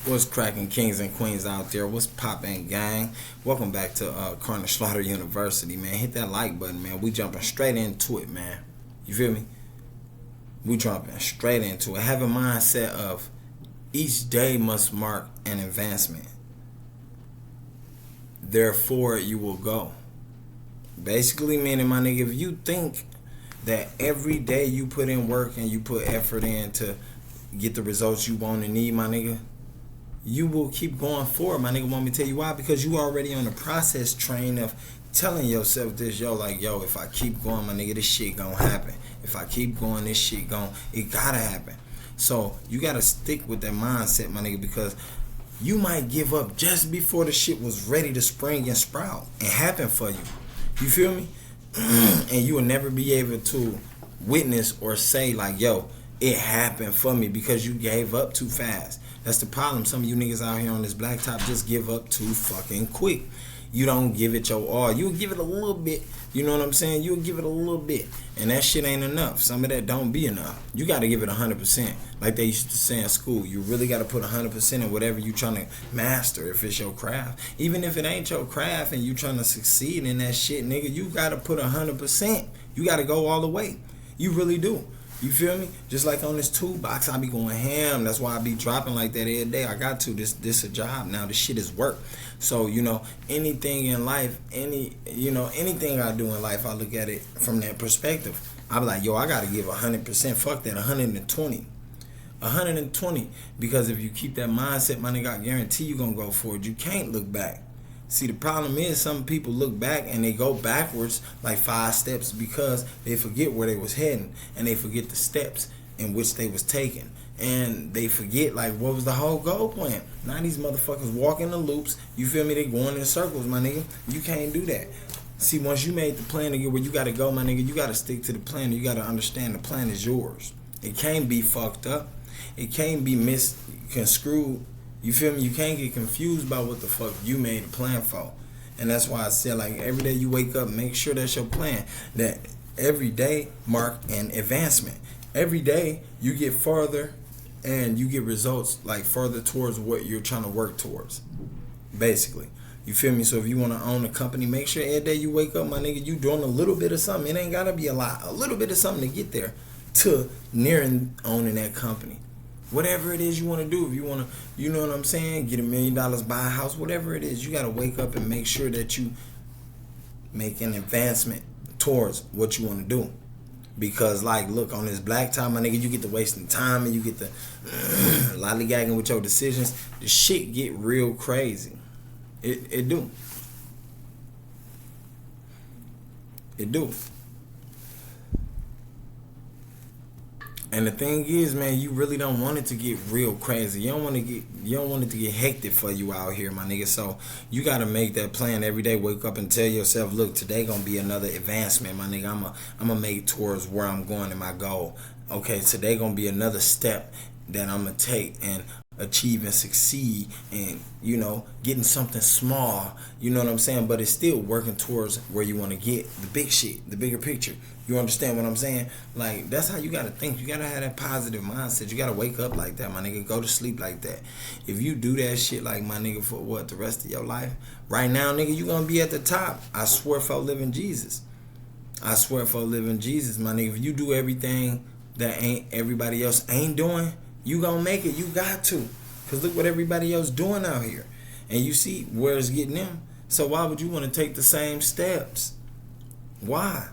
What's cracking, kings and queens out there? What's poppin', gang? Welcome back to Carnage Slaughter University, man. Hit that like button, man. We jumping straight into it, man. You feel me? We jumping straight into it. Have a mindset of each day must mark an advancement. Therefore, you will go. Basically, meaning, my nigga, if you think that every day you put in work and you put effort in to get the results you want and need, my nigga, you will keep going forward, my nigga. Want me to tell you why? Because you already on the process train of telling yourself this, like, if I keep going, my nigga, this shit gonna happen. If I keep going, this shit it gotta happen. So you gotta stick with that mindset, my nigga, because you might give up just before the shit was ready to spring and sprout and happen for you. You feel me? And you will never be able to witness or say like, it happened for me because you gave up too fast. That's the problem. Some of you niggas out here on this blacktop just give up too fucking quick. You don't give it your all. You'll give it a little bit. You know what I'm saying? You'll give it a little bit. And that shit ain't enough. Some of that don't be enough. You got to give it 100%. Like they used to say in school. You really got to put 100% in whatever you trying to master if it's your craft. Even if it ain't your craft and you trying to succeed in that shit, nigga, you got to put 100%. You got to go all the way. You really do. You feel me? Just like on this toolbox, I be going ham. That's why I be dropping like that every day. I got to. This a job now. This shit is work. So, anything in life, anything I do in life, I look at it from that perspective. I be like, I got to give 100%. Fuck that, 120. 120. Because if you keep that mindset, my nigga, I guarantee you going to go forward. You can't look back. See, the problem is some people look back and they go backwards like 5 steps because they forget where they was heading and they forget the steps in which they was taking. And they forget, like, what was the whole goal plan? Now these motherfuckers walk in the loops. You feel me? They going in circles, my nigga. You can't do that. See, once you made the plan to get where you got to go, my nigga, you got to stick to the plan. You got to understand the plan is yours. It can't be fucked up. It can't be misconstrued. You feel me? You can't get confused about what the fuck you made a plan for. And that's why I said, like, every day you wake up, make sure that's your plan. That every day mark an advancement. Every day you get further and you get results, like, further towards what you're trying to work towards. Basically. You feel me? So if you want to own a company, make sure every day you wake up, my nigga, you doing a little bit of something. It ain't got to be a lot. A little bit of something to get there to nearing owning that company. Whatever it is you want to do, if you want to, you know what I'm saying, get $1 million, buy a house, whatever it is, you got to wake up and make sure that you make an advancement towards what you want to do. Because, like, look, on this black time, my nigga, you get to wasting time and you get to lollygagging with your decisions. The shit get real crazy. It do. It do. And the thing is, man, you really don't want it to get real crazy. You don't want it to get hectic for you out here, my nigga. So you gotta make that plan every day. Wake up and tell yourself, look, today gonna be another advancement, my nigga. I'm gonna make towards where I'm going in my goal. Okay, today gonna be another step that I'm gonna take and achieve and succeed, and getting something small, you know what I'm saying, but it's still working towards where you want to get, the big shit, the bigger picture. You understand what I'm saying? Like, that's how you gotta think. You gotta have that positive mindset. You gotta wake up like that, my nigga. Go to sleep like that. If you do that shit, like, my nigga, for what, the rest of your life, right now, nigga, you gonna be at the top. I swear for living Jesus. I swear for living Jesus, my nigga. If you do everything that everybody else ain't doing, you gonna make it. You got to. Because look what everybody else doing out here. And you see where it's getting them. So why would you want to take the same steps? Why?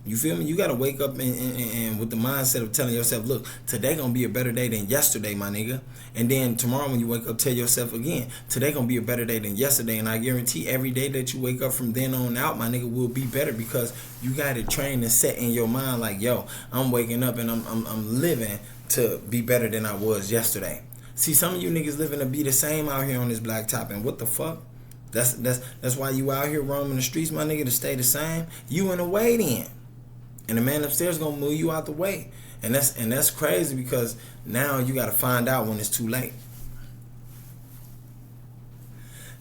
You feel me? You got to wake up and with the mindset of telling yourself, look, today going to be a better day than yesterday, my nigga. And then tomorrow when you wake up, tell yourself again, today going to be a better day than yesterday. And I guarantee every day that you wake up from then on out, my nigga, will be better because you got it trained and set in your mind like, I'm waking up and I'm living to be better than I was yesterday. See, some of you niggas living to be the same out here on this blacktop, and what the fuck? That's why you out here roaming the streets, my nigga, to stay the same. You in the way then. And the man upstairs gonna move you out the way. And that's crazy because now you gotta find out when it's too late.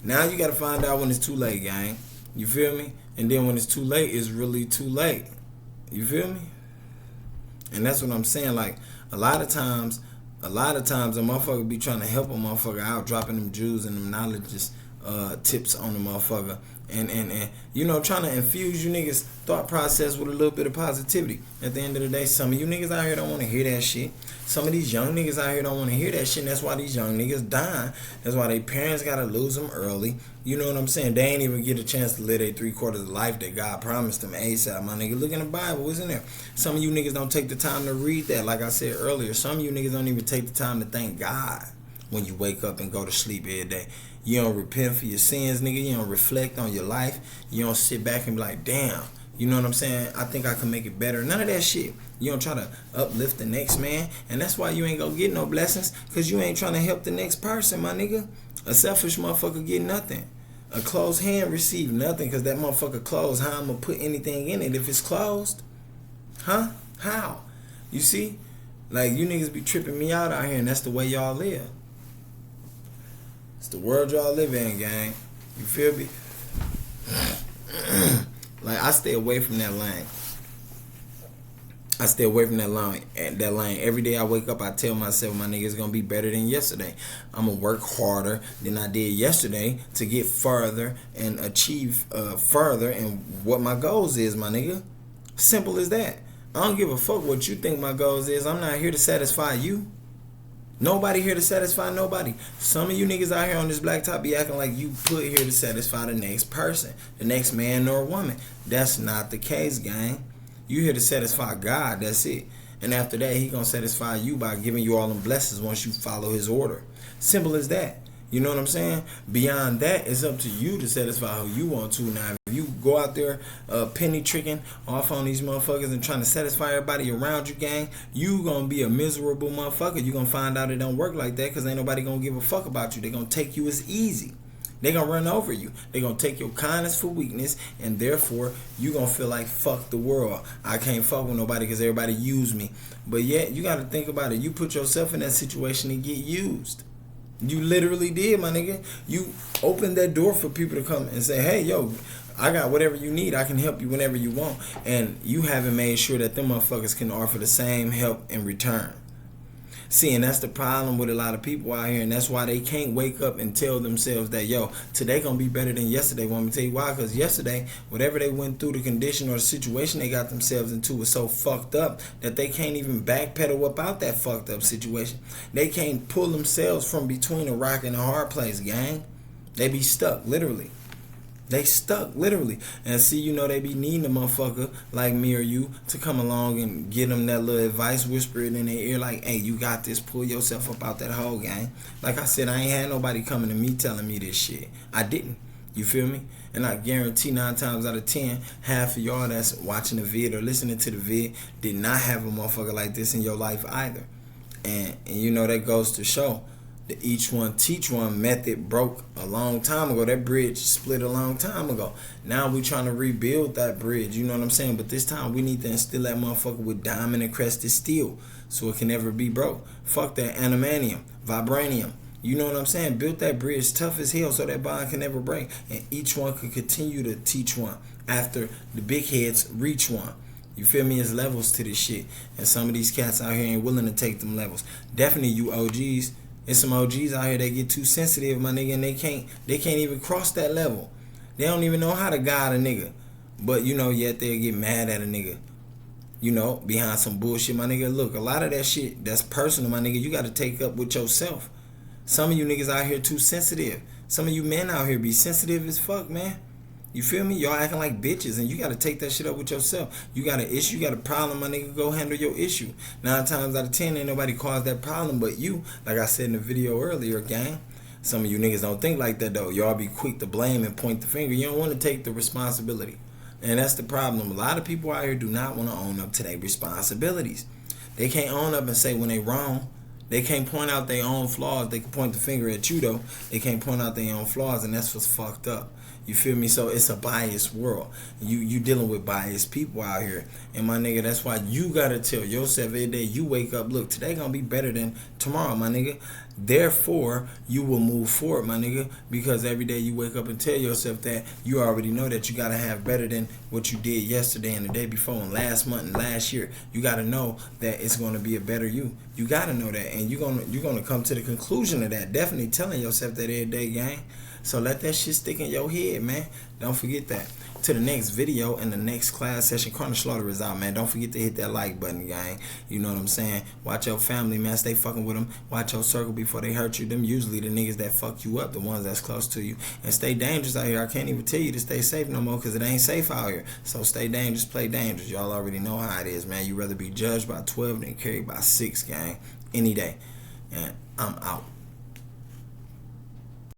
Now you gotta find out when it's too late, gang. You feel me? And then when it's too late, it's really too late. You feel me? And that's what I'm saying. Like, a lot of times A lot of times a motherfucker be trying to help a motherfucker out, dropping them jewels and them knowledge tips on the motherfucker. And you know, trying to infuse you niggas thought process with a little bit of positivity. At the end of the day, some of you niggas out here don't want to hear that shit. Some of these young niggas out here don't want to hear that shit, and that's why these young niggas dying. That's why their parents gotta lose them early. You know what I'm saying? They ain't even get a chance to live their 3/4 of life that God promised them ASAP. My nigga, look in the Bible, isn't there? Some of you niggas don't take the time to read that. Like I said earlier, some of you niggas don't even take the time to thank God when you wake up and go to sleep every day. You don't repent for your sins, nigga. You don't reflect on your life. You don't sit back and be like, damn, you know what I'm saying? I think I can make it better. None of that shit. You don't try to uplift the next man. And that's why you ain't gonna get no blessings, because you ain't trying to help the next person, my nigga. A selfish motherfucker get nothing. A closed hand receive nothing, because that motherfucker closed. How I'm gonna put anything in it if it's closed? Huh? How? You see? Like, you niggas be tripping me out here, and that's the way y'all live. It's the world y'all live in, gang. You feel me? Like, I stay away from that lane. I stay away from that lane. Every day I wake up, I tell myself, my nigga, it's gonna be better than yesterday. I'm gonna work harder than I did yesterday to get further and achieve further and what my goals is, my nigga. Simple as that. I don't give a fuck what you think my goals is. I'm not here to satisfy you. Nobody here to satisfy nobody. Some of you niggas out here on this blacktop be acting like you put here to satisfy the next person, the next man or woman. That's not the case, gang. You here to satisfy God, that's it. And after that, he gonna satisfy you by giving you all them blessings once you follow his order. Simple as that. You know what I'm saying? Beyond that, it's up to you to satisfy who you want to. Now, if you go out there penny tricking off on these motherfuckers and trying to satisfy everybody around you, gang, you gonna be a miserable motherfucker. You gonna find out it don't work like that, because ain't nobody gonna give a fuck about you. They gonna take you as easy. They gonna run over you. They gonna take your kindness for weakness, and therefore you gonna feel like fuck the world. I can't fuck with nobody because everybody use me. But yet you gotta think about it. You put yourself in that situation to get used. You literally did, my nigga. You opened that door for people to come and say, hey, yo, I got whatever you need. I can help you whenever you want. And you haven't made sure that them motherfuckers can offer the same help in return. See, and that's the problem with a lot of people out here, and that's why they can't wake up and tell themselves that, yo, today gonna be better than yesterday. Well, I'm gonna tell you why, because yesterday, whatever they went through, the condition or the situation they got themselves into was so fucked up that they can't even backpedal up out that fucked up situation. They can't pull themselves from between a rock and a hard place, gang. They be stuck, literally. They stuck, literally. And see, you know, they be needing a motherfucker like me or you to come along and give them that little advice, whisper it in their ear like, hey, you got this, pull yourself up out that hole, gang. Like I said, I ain't had nobody coming to me telling me this shit. I didn't. You feel me? And I guarantee 9 times out of 10, half of y'all that's watching the vid or listening to the vid did not have a motherfucker like this in your life either. And you know, that goes to show the each one teach one method broke a long time ago. That bridge split a long time ago. Now we trying to rebuild that bridge, you know what I'm saying? But this time we need to instill that motherfucker with diamond and crested steel so it can never be broke. Fuck that animanium, vibranium. You know what I'm saying? Built that bridge tough as hell so that bond can never break. And each one could continue to teach one after the big heads reach one. You feel me? It's levels to this shit. And some of these cats out here ain't willing to take them levels. Definitely you OGs. There's some OGs out here that get too sensitive, my nigga, and they can't even cross that level. They don't even know how to guide a nigga. But, you know, yet they'll get mad at a nigga, you know, behind some bullshit, my nigga. Look, a lot of that shit that's personal, my nigga, you got to take up with yourself. Some of you niggas out here too sensitive. Some of you men out here be sensitive as fuck, man. You feel me? Y'all acting like bitches, and you got to take that shit up with yourself. You got an issue, you got a problem, my nigga, go handle your issue. 9 times out of 10, ain't nobody caused that problem but you. Like I said in the video earlier, gang. Some of you niggas don't think like that, though. Y'all be quick to blame and point the finger. You don't want to take the responsibility. And that's the problem. A lot of people out here do not want to own up to their responsibilities. They can't own up and say when they wrong. They can't point out their own flaws. They can point the finger at you, though. They can't point out their own flaws, and that's what's fucked up. You feel me? So it's a biased world. You dealing with biased people out here. And my nigga, that's why you gotta tell yourself every day you wake up, look, today gonna be better than tomorrow, my nigga. Therefore, you will move forward, my nigga, because every day you wake up and tell yourself that, you already know that you gotta have better than what you did yesterday and the day before and last month and last year. You gotta know that it's gonna be a better you. You gotta know that, and you're gonna come to the conclusion of that. Definitely telling yourself that every day, gang. So let that shit stick in your head, man. Don't forget that. To the next video and the next class session, Chronic Slaughter is out, man. Don't forget to hit that like button, gang. You know what I'm saying? Watch your family, man. Stay fucking with them. Watch your circle before they hurt you. Them usually the niggas that fuck you up, the ones that's close to you. And stay dangerous out here. I can't even tell you to stay safe no more because it ain't safe out here. So stay dangerous, play dangerous. Y'all already know how it is, man. You rather be judged by 12 than carried by 6, gang. Any day. And I'm out.